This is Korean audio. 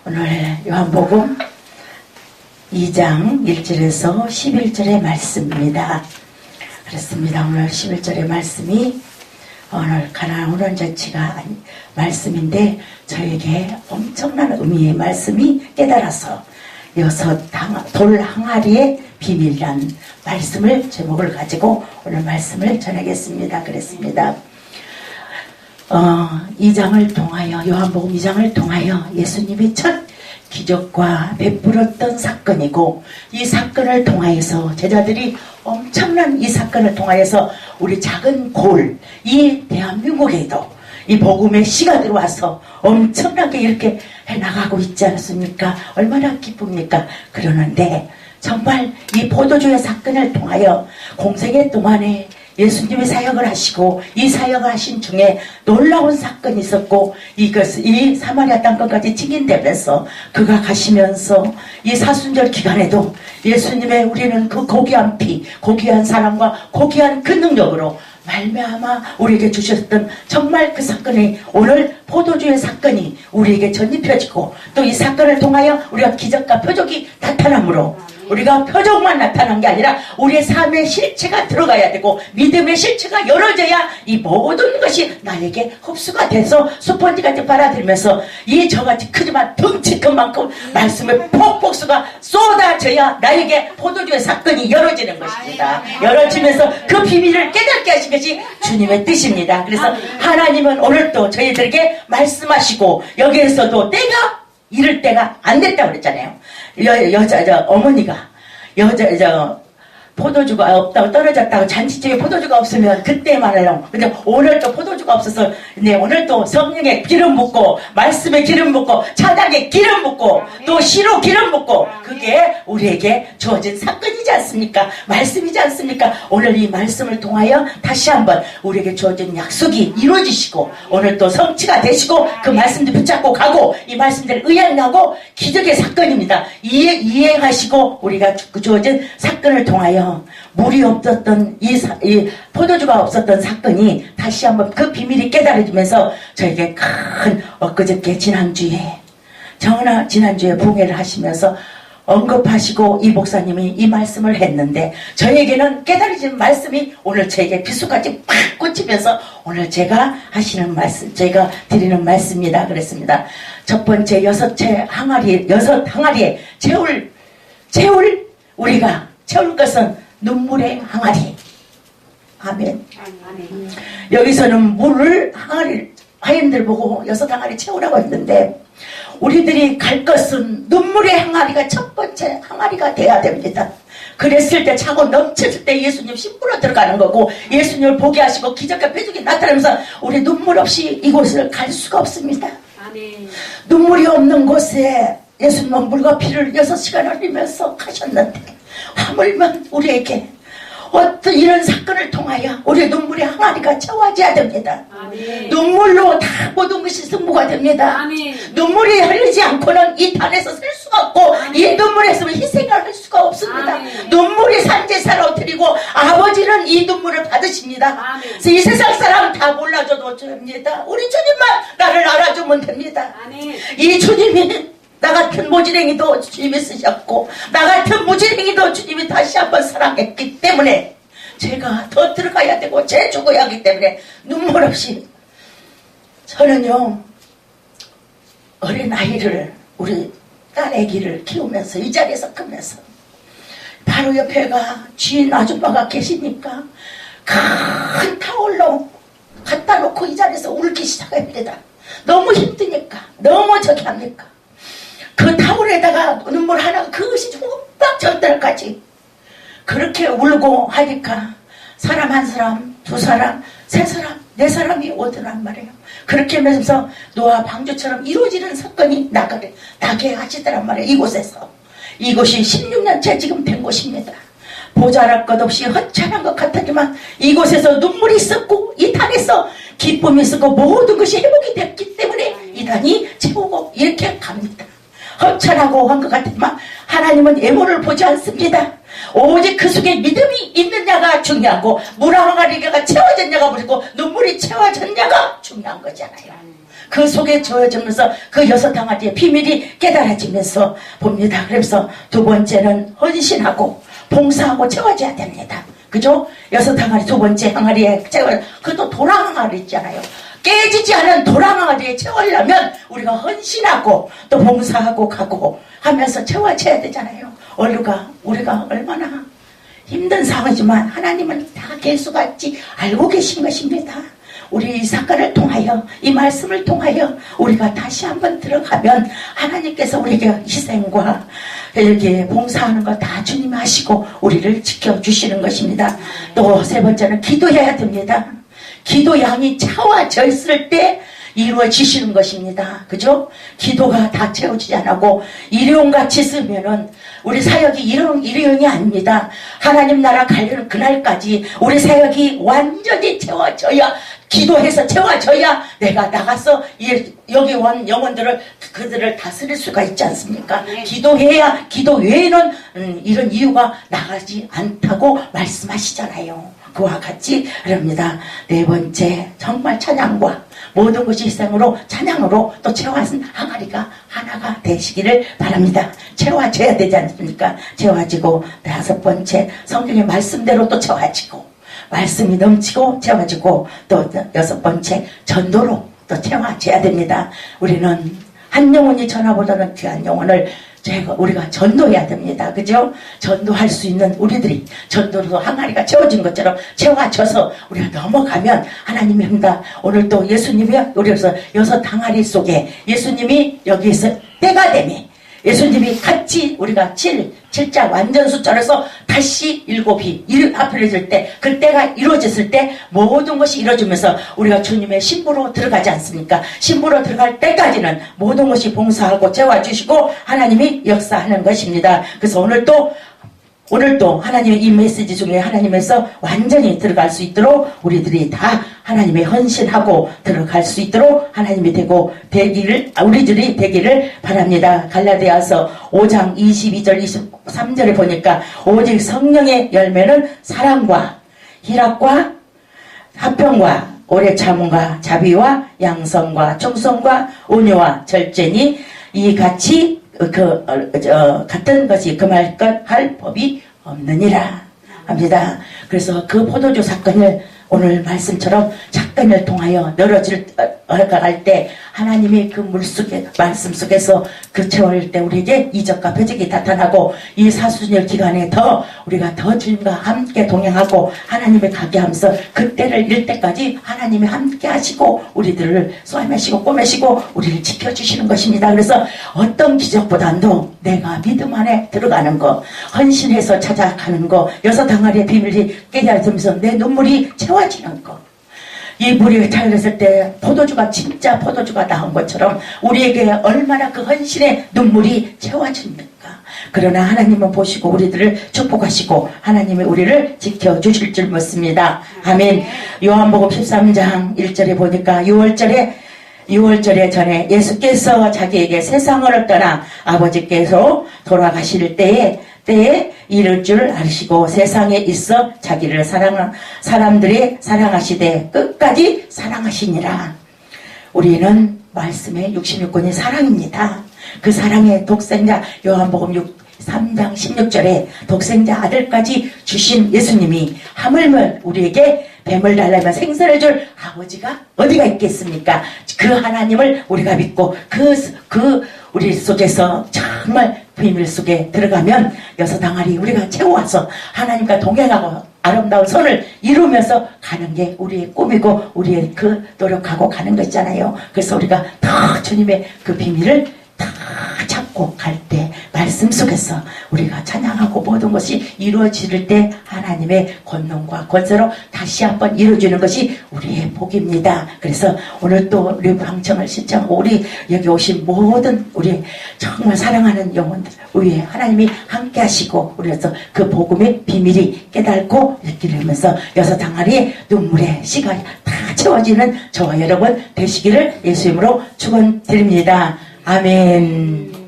오늘 요한복음 2장 1절에서 11절의 말씀입니다. 그렇습니다. 오늘 11절의 말씀이 오늘 가나안 혼인잔치가 말씀인데 저에게 엄청난 의미의 말씀이 깨달아서 돌 항아리의 비밀이란 말씀을 제목을 가지고 오늘 말씀을 전하겠습니다. 그랬습니다. 2장을 통하여 요한복음 2장을 통하여 예수님이 첫 기적과 베풀었던 사건이고, 이 사건을 통하여서 제자들이 엄청난 이 사건을 통하여서 우리 작은 골, 이 대한민국에도 이 복음의 씨가 들어와서 엄청나게 이렇게 해나가고 있지 않습니까? 얼마나 기쁩니까? 그러는데 정말 이 포도주의 사건을 통하여 공생애 동안에 예수님이 사역을 하시고 이 사역을 하신 중에 놀라운 사건이 있었고, 이 사마리아 땅끝까지 증인되면서 그가 가시면서 이 사순절 기간에도 예수님의 우리는 그 고귀한 피, 고귀한 사랑과 고귀한 그 능력으로 말미암아 우리에게 주셨던 정말 그 사건이, 오늘 포도주의 사건이 우리에게 전입혀지고, 또 이 사건을 통하여 우리가 기적과 표적이 나타나므로 우리가 표적만 나타난 게 아니라 우리의 삶의 실체가 들어가야 되고, 믿음의 실체가 열어져야 이 모든 것이 나에게 흡수가 돼서 스펀지같이 빨아들면서 이 저같이 크지만 덩치 큰 만큼 말씀의 폭폭수가 쏟아져야 나에게 포도주의 사건이 열어지는 것입니다. 열어지면서 그 비밀을 깨닫게 하신 것이 주님의 뜻입니다. 그래서 하나님은 오늘 또 저희들에게 말씀하시고, 여기에서도 때가 이럴 때가 안 됐다고 그랬잖아요. 어머니가 포도주가 없다고 떨어졌다고, 잔치집에 포도주가 없으면 그때만 하려고. 근데 오늘 또 포도주가 없어서, 네, 오늘 또 성령에 기름 붓고, 말씀에 기름 붓고, 찬양에 기름 붓고, 또 시로 기름 붓고, 그게 우리에게 주어진 사건이지 않습니까? 말씀이지 않습니까? 오늘 이 말씀을 통하여 다시 한번 우리에게 주어진 약속이 이루어지시고, 오늘 또 성취가 되시고, 그 말씀들 붙잡고 가고, 이 말씀들을 의행하고, 기적의 사건입니다. 이행하시고, 우리가 주어진 사건을 통하여 물이 없었던 이 포도주가 없었던 사건이 다시 한번 그 비밀이 깨달아지면서 저에게 큰 엊그저께 지난주에 부흥회를 하시면서 언급하시고 이 목사님이 이 말씀을 했는데, 저에게는 깨달아진 말씀이 오늘 저에게 비수같이 팍 꽂히면서 오늘 제가 드리는 말씀입니다. 그랬습니다. 첫 번째 여섯 항아리에 우리가 채울 것은 눈물의 항아리. 아멘. 여기서는 물을 하인들 보고 여섯 항아리 채우라고 했는데, 우리들이 갈 것은 눈물의 항아리가 첫 번째 항아리가 돼야 됩니다. 그랬을 때, 차고 넘쳤을 때 예수님 심부러 들어가는 거고, 예수님을 보게 하시고 기적과 표적이 나타나면서 우리 눈물 없이 이곳을 갈 수가 없습니다. 아멘. 눈물이 없는 곳에 예수님은 물과 피를 6시간을 흘리면서 가셨는데, 하물며 우리에게 어떤 이런 사건을 통하여 우리의 눈물의 항아리가 채워져야 됩니다. 아멘. 눈물로 다 모든 것이 승부가 됩니다. 아멘. 눈물이 흐르지 않고는 이 단에서 살 수가 없고, 아멘. 이 눈물에서 희생을 할 수가 없습니다. 아멘. 눈물이 산제사로 드리고 아버지는 이 눈물을 받으십니다. 아멘. 그래서 이 세상 사람 다 몰라줘도 됩니다. 우리 주님만 나를 알아주면 됩니다. 아멘. 이 주님이 나 같은 모지랭이도 주님이 쓰셨고, 나 같은 모지랭이도 주님이 다시 한번 사랑했기 때문에 제가 더 들어가야 되고 제 죽어야 하기 때문에 눈물 없이, 저는요 어린 아이를, 우리 딸 아기를 키우면서 이 자리에서 크면서 바로 옆에가 주인 아줌마가 계시니까 큰 타올로 갖다 놓고 이 자리에서 울기 시작합니다. 너무 힘드니까, 너무 저기 합니까? 그 타올에다가 눈물 하나, 그것이 흠뻑 절달까지 그렇게 울고 하니까 사람 한 사람, 두 사람, 세 사람, 네 사람이 오더란 말이에요. 그렇게 하면서 노아 방주처럼 이루어지는 사건이 나게 하시더란 말이에요. 이곳에서. 이곳이 16년째 지금 된 곳입니다. 모자랄 것 없이 허찬한 것 같았지만 이곳에서 눈물이 있었고, 이 단에서 기쁨이 있었고, 모든 것이 회복이 됐기 때문에 이 단이 채우고 이렇게 갑니다. 허천하고 한 것 같지만 하나님은 애모를 보지 않습니다. 오직 그 속에 믿음이 있느냐가 중요하고, 물 항아리가 채워졌냐가 무엇이고 눈물이 채워졌냐가 중요한 거잖아요. 그 속에 저어지면서 그 여섯 항아리의 비밀이 깨달아지면서 봅니다. 그래서 두 번째는 헌신하고 봉사하고 채워져야 됩니다. 그죠? 여섯 항아리 두 번째 항아리에 채워, 그것도 도랑 항아리 있잖아요. 깨지지 않은 도랑 항아리에 채우려면 우리가 헌신하고 또 봉사하고 가고 하면서 채워져야 되잖아요. 우리가 얼마나 힘든 상황이지만 하나님은 다 개수같이 알고 계신 것입니다. 우리 이 사건을 통하여 이 말씀을 통하여 우리가 다시 한번 들어가면 하나님께서 우리에게 희생과 이렇게 봉사하는 거 다 주님이 하시고 우리를 지켜주시는 것입니다. 또 세 번째는 기도해야 됩니다. 기도 양이 채워져 있을 때 이루어지시는 것입니다. 그죠? 기도가 다 채워지지 않고 일용같이 쓰면은 우리 사역이 일용이 아닙니다. 하나님 나라 가려는 그날까지 우리 사역이 완전히 채워져야, 기도해서 채워져야 내가 나가서 여기 온 영혼들을 그들을 다스릴 수가 있지 않습니까? 기도해야, 기도 외에는 이런 이유가 나가지 않다고 말씀하시잖아요. 그와 같이 그럽니다. 네 번째, 정말 찬양과 모든 것이 희생으로 찬양으로 또 채워진 항아리가 하나가 되시기를 바랍니다. 채워져야 되지 않습니까? 채워지고, 다섯 번째, 성경의 말씀대로 또 채워지고, 말씀이 넘치고 채워지고, 또 여섯 번째, 전도로 또 채워져야 됩니다. 우리는 한 영혼이 전하보다는 귀한 영혼을 우리가 전도해야 됩니다. 그죠? 전도할 수 있는 우리들이 전도로 항아리가 채워진 것처럼 채워져서 우리가 넘어가면 하나님이 합니다. 오늘 또 예수님이 우리에서 여섯 항아리 속에 예수님이 여기에서 때가 되면 예수님이 같이 우리가 7자 완전 숫자로서 다시 7이 합해질 때, 그때가 이루어졌을 때 모든 것이 이루어지면서 우리가 주님의 신부로 들어가지 않습니까? 신부로 들어갈 때까지는 모든 것이 봉사하고 채워주시고 하나님이 역사하는 것입니다. 그래서 오늘도 하나님의 이 메시지 중에 하나님에서 완전히 들어갈 수 있도록 우리들이 다 하나님의 헌신하고 들어갈 수 있도록 하나님이 우리들이 되기를 바랍니다. 갈라디아서 5장 22절 23절에 보니까 오직 성령의 열매는 사랑과 희락과 화평과 오래 참음과 자비와 양성과 충성과 온유와 절제니 이 같이 같은 것이 금할 것 할 법이 없느니라 합니다. 그래서 그 포도주 사건을 오늘 말씀처럼 사건을 통하여 늘어질 때 하나님이 그 말씀 속에서 그 채워질 때 우리에게 이적과 표적이 나타나고 이 사순절 기간에 우리가 더 주님과 함께 동행하고 하나님의 가게 하면서 그때를 이룰 때까지 하나님이 함께 하시고 우리들을 쏘매시고 꼬매시고 우리를 지켜주시는 것입니다. 그래서 어떤 기적보다도 내가 믿음 안에 들어가는 거, 헌신해서 찾아가는 거, 여섯 항아리의 비밀이 깨달으면서 내 눈물이 채워지는 거, 이 물이 차려졌을 때 진짜 포도주가 나온 것처럼 우리에게 얼마나 그 헌신의 눈물이 채워집니까? 그러나 하나님은 보시고 우리들을 축복하시고 하나님이 우리를 지켜주실 줄 믿습니다. 아멘. 요한복음 13장 1절에 보니까 6월절에 전에 예수께서 자기에게 세상을 떠나 아버지께서 돌아가실 때에 이를 줄 아시고 세상에 있어 자기를 사람들이 사랑하시되 끝까지 사랑하시니라. 우리는 말씀의 66권이 사랑입니다. 그 사랑의 독생자 요한복음 3장 16절에 독생자 아들까지 주신 예수님이 하물며 우리에게 뱀을 달라면 생선을 줄 아버지가 어디가 있겠습니까? 그 하나님을 우리가 믿고 우리 속에서 정말 비밀 속에 들어가면 여섯 항아리 우리가 채워와서 하나님과 동행하고 아름다운 선을 이루면서 가는 게 우리의 꿈이고 우리의 그 노력하고 가는 거 있잖아요. 그래서 우리가 더 주님의 그 비밀을 다 찾고 갈 때 말씀 속에서 우리가 찬양하고 모든 것이 이루어질 때 하나님의 권능과 권세로 다시 한번 이루어지는 것이 우리의 복입니다. 그래서 오늘 또 우리 방청을 신청하고 우리 여기 오신 모든 우리 정말 사랑하는 영혼들 위에 하나님이 함께 하시고 우리에서 그 복음의 비밀이 깨닫고 있기를 하면서 여섯 항아리의 눈물의 시간이 다 채워지는 저와 여러분 되시기를 예수 이름으로 축원드립니다. 아멘.